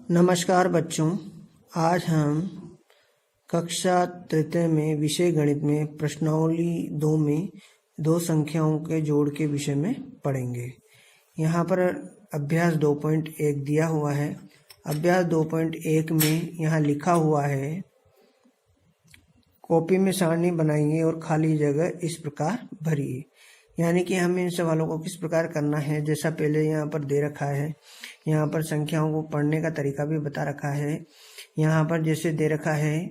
नमस्कार बच्चों, आज हम कक्षा तृतीय में विषय गणित में प्रश्नावली 2 में दो संख्याओं के जोड़ के विषय में पढ़ेंगे। यहाँ पर अभ्यास 2.1 दिया हुआ है। अभ्यास 2.1 में यहाँ लिखा हुआ है, कॉपी में सारणी बनाइए और खाली जगह इस प्रकार भरिए। यानी कि हमें इन सवालों को किस प्रकार करना है, जैसा पहले यहाँ पर दे रखा है। यहाँ पर संख्याओं को पढ़ने का तरीका भी बता रखा है। यहाँ पर जैसे दे रखा है,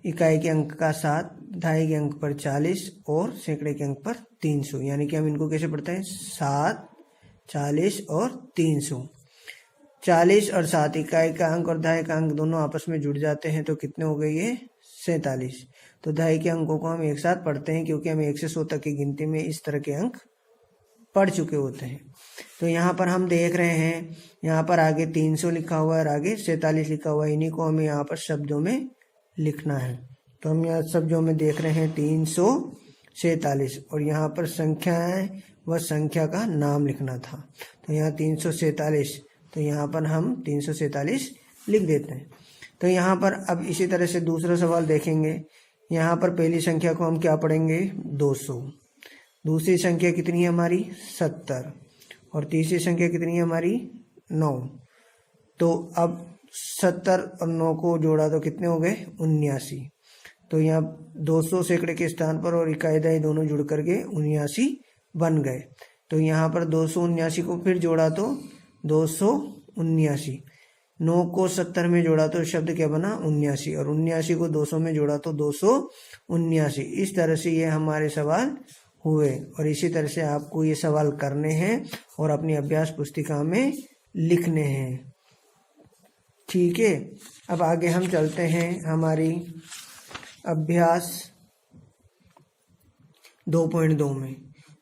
इकाई के अंक का 7, दहाई के अंक पर 40 और सैकड़े के अंक पर 300। यानी कि हम इनको कैसे पढ़ते हैं, 7, 40 और 300। 40 और 7 इकाई का अंक और दहाई का अंक दोनों आपस में जुड़ जाते हैं तो कितने हो गए, ये 47। तो दहाई के अंकों को हम एक साथ पढ़ते हैं क्योंकि हम 1 से 100 तक की गिनती में इस तरह के अंक पढ़ चुके होते हैं। तो यहाँ पर हम देख रहे हैं, यहाँ पर आगे 300 लिखा हुआ है और आगे 47 लिखा हुआ है। इन्हीं को हमें यहाँ पर शब्दों में लिखना है। तो हम यहाँ शब्दों में देख रहे हैं 347 और यहाँ पर संख्या है, वह संख्या का नाम लिखना था। तो यहाँ 347, तो यहाँ पर हम 347 लिख देते हैं। तो यहाँ पर अब इसी तरह से दूसरा सवाल देखेंगे। यहाँ पर पहली संख्या को हम क्या पढ़ेंगे, 200। दूसरी संख्या कितनी है हमारी, 70। और तीसरी संख्या कितनी है हमारी, 9। तो अब 70 और 9 को जोड़ा तो कितने हो गए, 79। तो यहाँ 200 सैकड़े के स्थान पर और इकाई दहाई दोनों जुड़ करके 79 बन गए। तो यहाँ पर 279 को फिर जोड़ा तो 279। 9 को 70 में जोड़ा तो शब्द क्या बना, 79। और 79 को 200 में जोड़ा तो 279। इस तरह से ये हमारे सवाल हुए और इसी तरह से आपको ये सवाल करने हैं और अपनी अभ्यास पुस्तिका में लिखने हैं। ठीक है, अब आगे हम चलते हैं हमारी अभ्यास 2.2 में।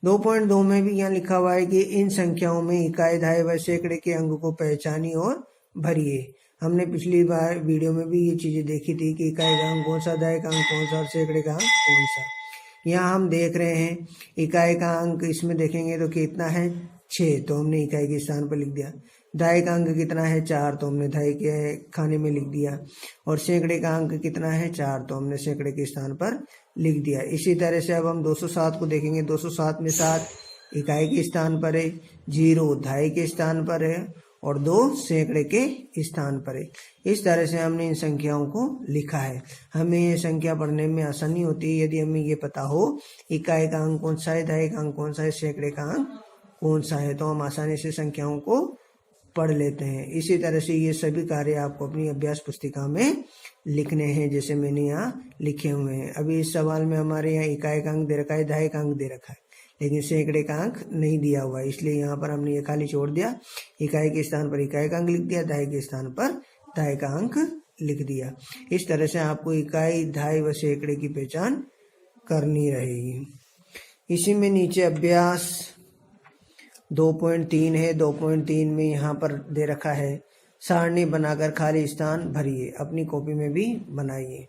2.2 में भी यहाँ लिखा हुआ है कि इन संख्याओं में इकाई, दहाई व सैकड़े के अंक को पहचानिए और भरिए। हमने पिछली बार वीडियो में भी ये चीजें देखी थी कि इकाई का अंक कौन सा, दहाई का अंक कौन सा और सैकड़े का अंक कौन सा। यहाँ हम देख रहे हैं इकाई का अंक, इसमें देखेंगे तो कितना है, 6, तो हमने इकाई के स्थान पर लिख दिया। दहाई का अंक कितना है, 4, तो हमने दहाई के खाने में लिख दिया। और सैकड़े का अंक कितना है, 4, तो हमने सैकड़े के स्थान पर लिख दिया। इसी तरह से अब हम 207 को देखेंगे। 207 में 7 इकाई के स्थान पर है, 0 दहाई के स्थान पर है और 2 सैकड़े के स्थान पर है। इस तरह से हमने इन संख्याओं को लिखा है। हमें ये संख्या पढ़ने में आसानी होती है यदि हमें ये पता हो इकाई का अंक कौन सा है, दहाई का अंक कौन सा है, सैकड़े का अंक कौन सा है, तो हम आसानी से संख्याओं को पढ़ लेते हैं। इसी तरह से ये सभी कार्य आपको अपनी अभ्यास पुस्तिका में लिखने हैं, जैसे मैंने यहाँ लिखे हुए हैं। अभी इस सवाल में हमारे यहाँ इकाई का अंक दे रखा है, दहाई का अंक दे रखा है, लेकिन सैकड़े का अंक नहीं दिया हुआ है, इसलिए यहाँ पर हमने ये खाली छोड़ दिया। इकाई के स्थान पर इकाई का अंक लिख दिया, दहाई के स्थान पर दहाई का अंक लिख दिया। इस तरह से आपको इकाई, दहाई व सैकड़े की पहचान करनी रहेगी। इसी में नीचे अभ्यास 2.3 है। 2.3 में यहाँ पर दे रखा है, सारणी बनाकर खाली स्थान भरिए। अपनी कॉपी में भी बनाइए।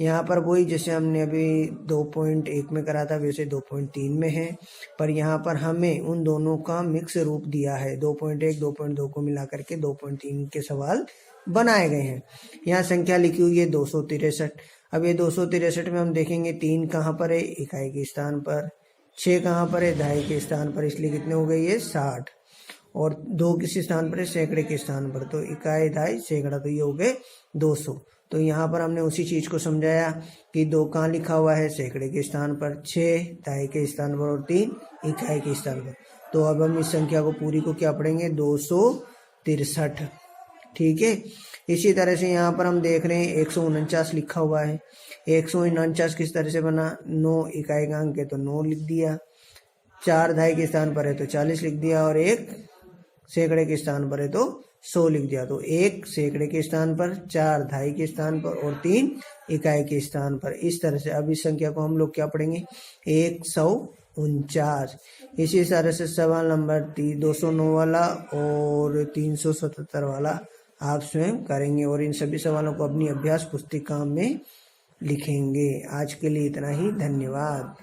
यहाँ पर वही जैसे हमने अभी 2.1 में करा था वैसे 2.3 में है, पर यहाँ पर हमें उन दोनों का मिक्स रूप दिया है। 2.1 2.2 को मिला करके 2.3 के सवाल बनाए गए हैं। यहाँ संख्या लिखी हुई है 263। अब ये 263 में हम देखेंगे 3 कहाँ पर है, इकाई के स्थान पर। 6 कहाँ पर है, दहाई के स्थान पर, इसलिए कितने हो गए, ये 60। और 2 किसी स्थान पर है, सैकड़े के स्थान पर, तो इकाई, दहाई, सैकड़ा, तो ये हो गए 200। तो यहाँ पर हमने उसी चीज को समझाया कि 2 कहाँ लिखा हुआ है, सैकड़े के स्थान पर, 6 दहाई के स्थान पर और 3 इकाई के स्थान पर। तो अब हम इस संख्या को पूरी को क्या पढ़ेंगे, 263। ठीक है, इसी तरह से यहाँ पर हम देख रहे हैं 149 लिखा हुआ है। 149 किस तरह से बना, 9 इकाई का अंक है तो 9 लिख दिया, 4 दहाई के स्थान पर है तो 40 लिख दिया और 1 सैकड़े के स्थान पर है तो 100 लिख दिया। तो 1 सैकड़े के स्थान पर, 4 दहाई के स्थान पर और 3 इकाई के स्थान पर। इस तरह से अब इस संख्या को हम लोग क्या पढ़ेंगे, 149। इसी तरह से सवाल नंबर 209 वाला और 377 वाला आप स्वयं करेंगे और इन सभी सवालों को अपनी अभ्यास पुस्तिका में लिखेंगे। आज के लिए इतना ही, धन्यवाद।